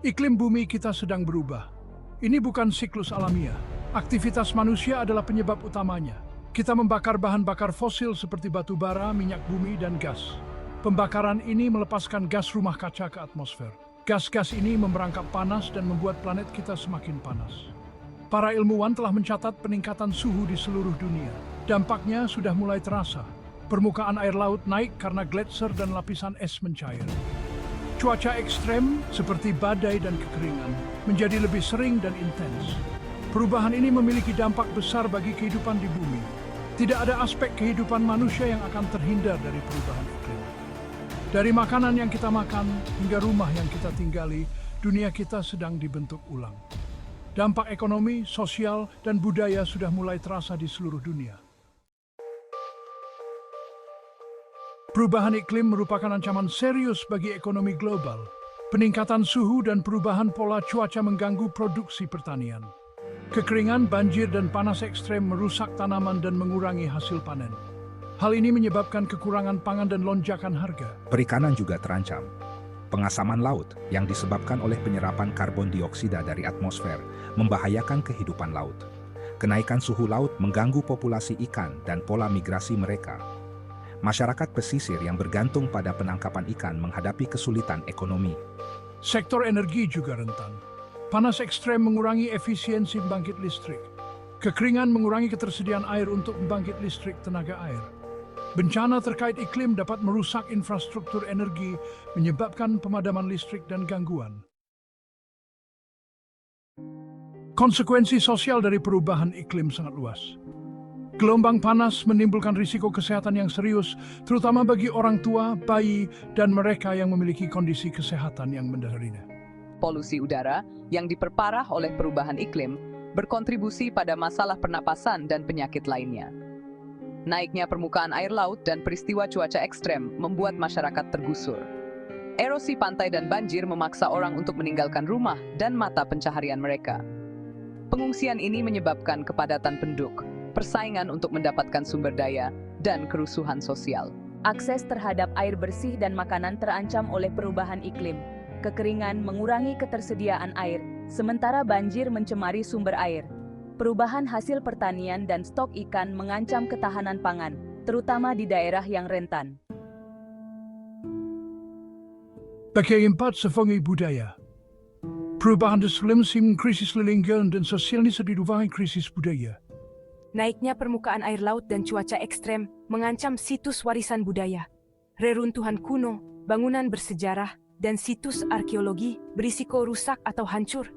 Iklim bumi kita sedang berubah. Ini bukan siklus alamiah. Aktivitas manusia adalah penyebab utamanya. Kita membakar bahan bakar fosil seperti batu bara, minyak bumi, dan gas. Pembakaran ini melepaskan gas rumah kaca ke atmosfer. Gas-gas ini memerangkap panas dan membuat planet kita semakin panas. Para ilmuwan telah mencatat peningkatan suhu di seluruh dunia. Dampaknya sudah mulai terasa. Permukaan air laut naik karena gletser dan lapisan es mencair. Cuaca ekstrem seperti badai dan kekeringan menjadi lebih sering dan intens. Perubahan ini memiliki dampak besar bagi kehidupan di bumi. Tidak ada aspek kehidupan manusia yang akan terhindar dari perubahan iklim. Dari makanan yang kita makan hingga rumah yang kita tinggali, dunia kita sedang dibentuk ulang. Dampak ekonomi, sosial, dan budaya sudah mulai terasa di seluruh dunia. Perubahan iklim merupakan ancaman serius bagi ekonomi global. Peningkatan suhu dan perubahan pola cuaca mengganggu produksi pertanian. Kekeringan, banjir, dan panas ekstrem merusak tanaman dan mengurangi hasil panen. Hal ini menyebabkan kekurangan pangan dan lonjakan harga. Perikanan juga terancam. Pengasaman laut yang disebabkan oleh penyerapan karbon dioksida dari atmosfer membahayakan kehidupan laut. Kenaikan suhu laut mengganggu populasi ikan dan pola migrasi mereka. Masyarakat pesisir yang bergantung pada penangkapan ikan menghadapi kesulitan ekonomi. Sektor energi juga rentan. Panas ekstrem mengurangi efisiensi pembangkit listrik. Kekeringan mengurangi ketersediaan air untuk pembangkit listrik tenaga air. Bencana terkait iklim dapat merusak infrastruktur energi, menyebabkan pemadaman listrik dan gangguan. Konsekuensi sosial dari perubahan iklim sangat luas. Gelombang panas menimbulkan risiko kesehatan yang serius, terutama bagi orang tua, bayi, dan mereka yang memiliki kondisi kesehatan yang mendasarinya. Polusi udara yang diperparah oleh perubahan iklim berkontribusi pada masalah pernapasan dan penyakit lainnya. Naiknya permukaan air laut dan peristiwa cuaca ekstrem membuat masyarakat tergusur. Erosi pantai dan banjir memaksa orang untuk meninggalkan rumah dan mata pencaharian mereka. Pengungsian ini menyebabkan kepadatan penduduk, persaingan untuk mendapatkan sumber daya, dan kerusuhan sosial. Akses terhadap air bersih dan makanan terancam oleh perubahan iklim. Kekeringan mengurangi ketersediaan air, sementara banjir mencemari sumber air. Perubahan hasil pertanian dan stok ikan mengancam ketahanan pangan, terutama di daerah yang rentan. Bagi empat sebagai budaya. Perubahan iklim, krisis lingkungan dan sosial ini sedang krisis budaya. Naiknya permukaan air laut dan cuaca ekstrem mengancam situs warisan budaya. Reruntuhan kuno, bangunan bersejarah, dan situs arkeologi berisiko rusak atau hancur.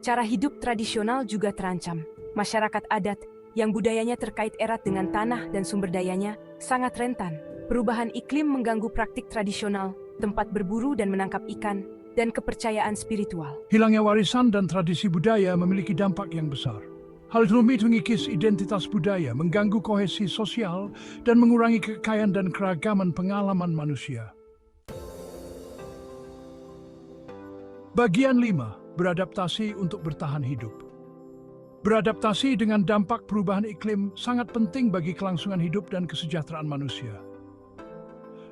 Cara hidup tradisional juga terancam. Masyarakat adat yang budayanya terkait erat dengan tanah dan sumber dayanya sangat rentan. Perubahan iklim mengganggu praktik tradisional, tempat berburu dan menangkap ikan, dan kepercayaan spiritual. Hilangnya warisan dan tradisi budaya memiliki dampak yang besar. Hal itu mengikis identitas budaya, mengganggu kohesi sosial, dan mengurangi kekayaan dan keragaman pengalaman manusia. Bagian 5. Beradaptasi untuk bertahan hidup. Beradaptasi dengan dampak perubahan iklim sangat penting bagi kelangsungan hidup dan kesejahteraan manusia.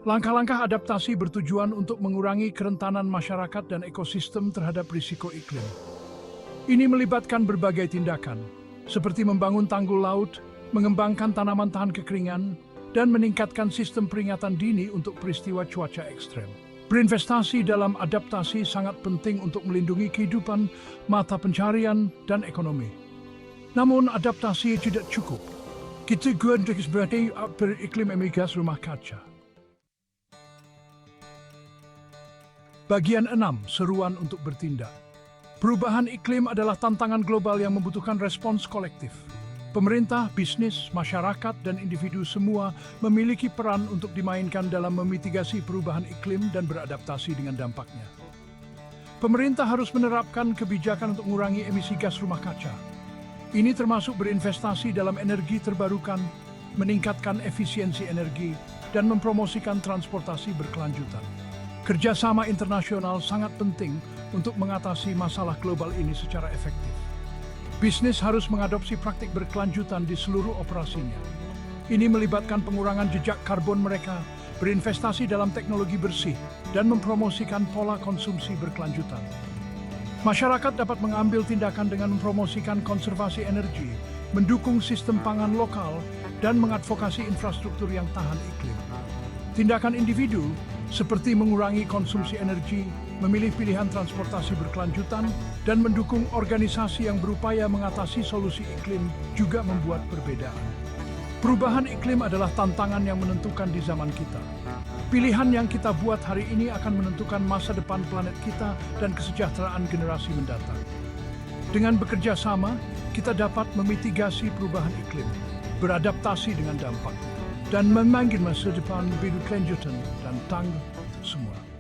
Langkah-langkah adaptasi bertujuan untuk mengurangi kerentanan masyarakat dan ekosistem terhadap risiko iklim. Ini melibatkan berbagai tindakan, seperti membangun tanggul laut, mengembangkan tanaman tahan kekeringan, dan meningkatkan sistem peringatan dini untuk peristiwa cuaca ekstrem. Berinvestasi dalam adaptasi sangat penting untuk melindungi kehidupan, mata pencaharian, dan ekonomi. Namun adaptasi tidak cukup. Kita juga sebagai iklim emigas rumah kaca. Bagian 6. Seruan untuk bertindak. Perubahan iklim adalah tantangan global yang membutuhkan respons kolektif. Pemerintah, bisnis, masyarakat, dan individu semua memiliki peran untuk dimainkan dalam memitigasi perubahan iklim dan beradaptasi dengan dampaknya. Pemerintah harus menerapkan kebijakan untuk mengurangi emisi gas rumah kaca. Ini termasuk berinvestasi dalam energi terbarukan, meningkatkan efisiensi energi, dan mempromosikan transportasi berkelanjutan. Kerjasama internasional sangat penting untuk mengatasi masalah global ini secara efektif. Bisnis harus mengadopsi praktik berkelanjutan di seluruh operasinya. Ini melibatkan pengurangan jejak karbon mereka, berinvestasi dalam teknologi bersih, dan mempromosikan pola konsumsi berkelanjutan. Masyarakat dapat mengambil tindakan dengan mempromosikan konservasi energi, mendukung sistem pangan lokal, dan mengadvokasi infrastruktur yang tahan iklim. Tindakan individu seperti mengurangi konsumsi energi, memilih pilihan transportasi berkelanjutan, dan mendukung organisasi yang berupaya mengatasi solusi iklim juga membuat perbedaan. Perubahan iklim adalah tantangan yang menentukan di zaman kita. Pilihan yang kita buat hari ini akan menentukan masa depan planet kita dan kesejahteraan generasi mendatang. Dengan bekerja sama, kita dapat memitigasi perubahan iklim, beradaptasi dengan dampak, dan membangun masa depan lebih berkelanjutan dan tangguh semua.